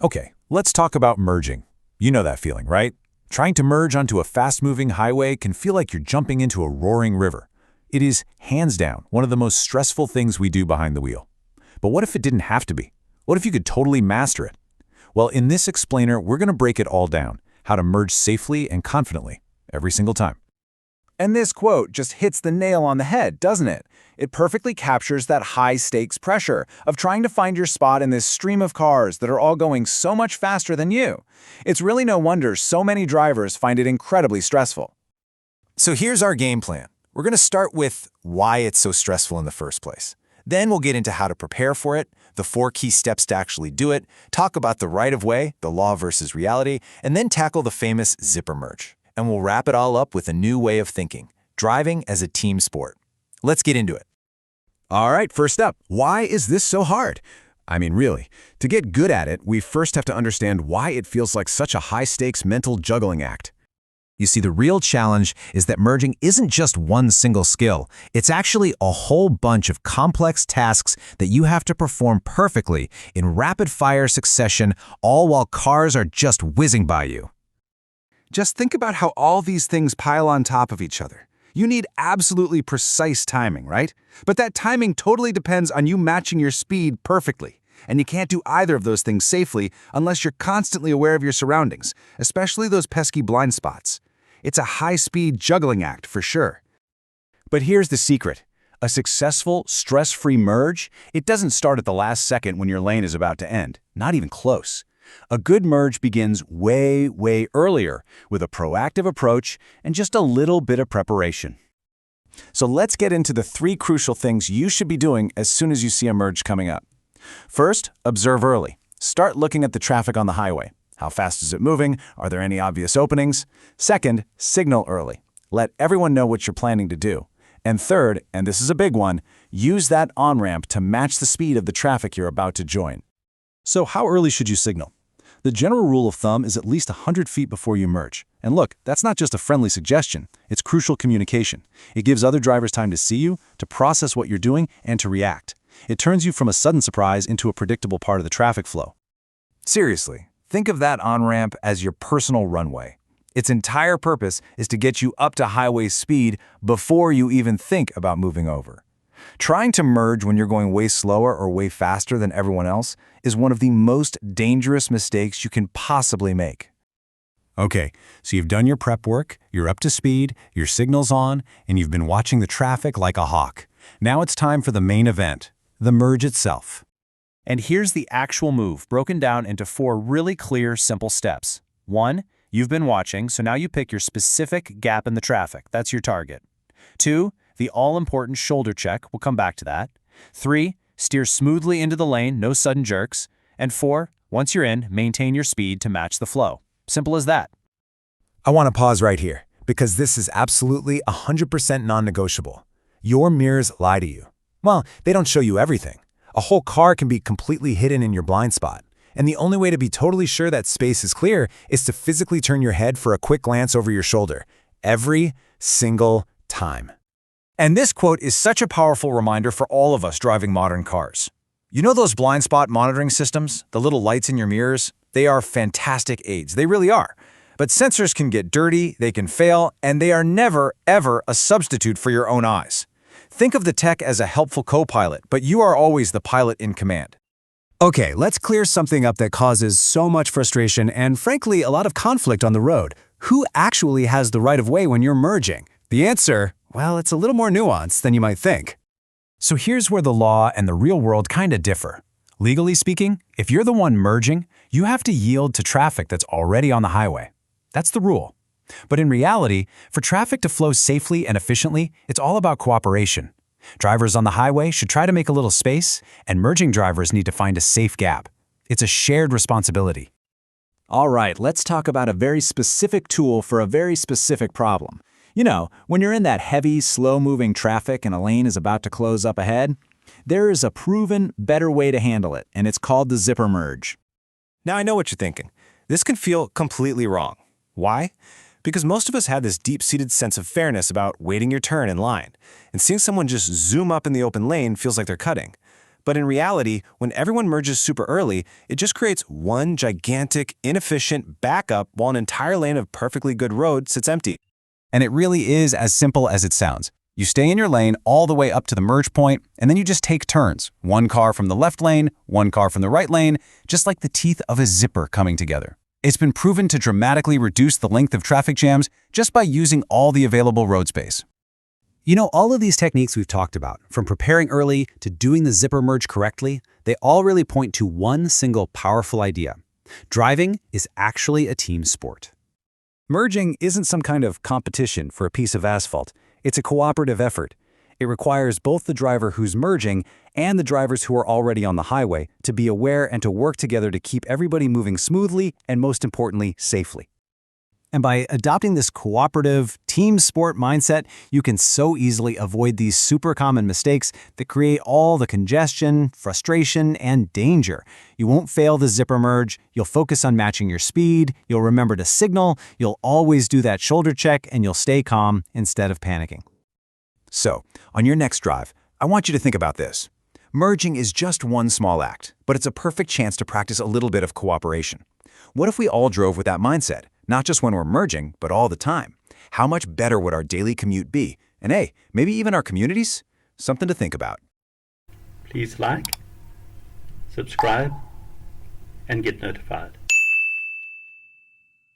Okay, let's talk about merging. You know that feeling, right? Trying to merge onto a fast-moving highway can feel like you're jumping into a roaring river. It is, hands down, one of the most stressful things we do behind the wheel. But what if it didn't have to be? What if you could totally master it? Well, in this explainer, we're going to break it all down, how to merge safely and confidently, every single time. And this quote just hits the nail on the head, doesn't it? It perfectly captures that high-stakes pressure of trying to find your spot in this stream of cars that are all going so much faster than you. It's really no wonder so many drivers find it incredibly stressful. So here's our game plan. We're going to start with why it's so stressful in the first place. Then we'll get into how to prepare for it, the 4 key steps to actually do it, talk about the right-of-way, the law versus reality, and then tackle the famous zipper merge. And we'll wrap it all up with a new way of thinking, driving as a team sport. Let's get into it. All right, first up, why is this so hard? I mean, really, to get good at it, we first have to understand why it feels like such a high-stakes mental juggling act. You see, the real challenge is that merging isn't just one single skill. It's actually a whole bunch of complex tasks that you have to perform perfectly in rapid-fire succession, all while cars are just whizzing by you. Just think about how all these things pile on top of each other. You need absolutely precise timing, right? But that timing totally depends on you matching your speed perfectly. And you can't do either of those things safely unless you're constantly aware of your surroundings, especially those pesky blind spots. It's a high-speed juggling act for sure. But here's the secret. A successful, stress-free merge, it doesn't start at the last second when your lane is about to end. Not even close. A good merge begins way, way earlier with a proactive approach and just a little bit of preparation. So let's get into the 3 crucial things you should be doing as soon as you see a merge coming up. First, observe early. Start looking at the traffic on the highway. How fast is it moving? Are there any obvious openings? Second, signal early. Let everyone know what you're planning to do. And third, and this is a big one, use that on-ramp to match the speed of the traffic you're about to join. So how early should you signal? The general rule of thumb is at least 100 feet before you merge. And look, that's not just a friendly suggestion, it's crucial communication. It gives other drivers time to see you, to process what you're doing, and to react. It turns you from a sudden surprise into a predictable part of the traffic flow. Seriously, think of that on-ramp as your personal runway. Its entire purpose is to get you up to highway speed before you even think about moving over. Trying to merge when you're going way slower or way faster than everyone else is one of the most dangerous mistakes you can possibly make. Okay, so you've done your prep work, you're up to speed, your signal's on, and you've been watching the traffic like a hawk. Now it's time for the main event, the merge itself. And here's the actual move, broken down into 4 really clear, simple steps. 1, you've been watching, so now you pick your specific gap in the traffic. That's your target. 2, the all-important shoulder check, we'll come back to that. 3, steer smoothly into the lane, no sudden jerks. And 4, once you're in, maintain your speed to match the flow. Simple as that. I want to pause right here, because this is absolutely 100% non-negotiable. Your mirrors lie to you. Well, they don't show you everything. A whole car can be completely hidden in your blind spot. And the only way to be totally sure that space is clear is to physically turn your head for a quick glance over your shoulder. Every single time. And this quote is such a powerful reminder for all of us driving modern cars. You know those blind spot monitoring systems, the little lights in your mirrors? They are fantastic aids, they really are. But sensors can get dirty, they can fail, and they are never, ever a substitute for your own eyes. Think of the tech as a helpful co-pilot, but you are always the pilot in command. Okay, let's clear something up that causes so much frustration and, frankly, a lot of conflict on the road. Who actually has the right-of-way when you're merging? The answer, well, it's a little more nuanced than you might think. So here's where the law and the real world kinda differ. Legally speaking, if you're the one merging, you have to yield to traffic that's already on the highway. That's the rule. But in reality, for traffic to flow safely and efficiently, it's all about cooperation. Drivers on the highway should try to make a little space, and merging drivers need to find a safe gap. It's a shared responsibility. All right, let's talk about a very specific tool for a very specific problem. You know, when you're in that heavy, slow-moving traffic and a lane is about to close up ahead, there is a proven, better way to handle it, and it's called the zipper merge. Now I know what you're thinking. This can feel completely wrong. Why? Because most of us have this deep-seated sense of fairness about waiting your turn in line, and seeing someone just zoom up in the open lane feels like they're cutting. But in reality, when everyone merges super early, it just creates one gigantic, inefficient backup while an entire lane of perfectly good road sits empty. And it really is as simple as it sounds. You stay in your lane all the way up to the merge point, and then you just take turns. One car from the left lane, one car from the right lane, just like the teeth of a zipper coming together. It's been proven to dramatically reduce the length of traffic jams just by using all the available road space. You know, all of these techniques we've talked about, from preparing early to doing the zipper merge correctly, they all really point to one single powerful idea. Driving is actually a team sport. Merging isn't some kind of competition for a piece of asphalt. It's a cooperative effort. It requires both the driver who's merging and the drivers who are already on the highway to be aware and to work together to keep everybody moving smoothly and, most importantly, safely. And by adopting this cooperative, team sport mindset, you can so easily avoid these super common mistakes that create all the congestion, frustration, and danger. You won't fail the zipper merge, you'll focus on matching your speed, you'll remember to signal, you'll always do that shoulder check, and you'll stay calm instead of panicking. So, on your next drive, I want you to think about this. Merging is just one small act, but it's a perfect chance to practice a little bit of cooperation. What if we all drove with that mindset? Not just when we're merging, but all the time. How much better would our daily commute be? And hey, maybe even our communities? Something to think about. Please like, subscribe, and get notified.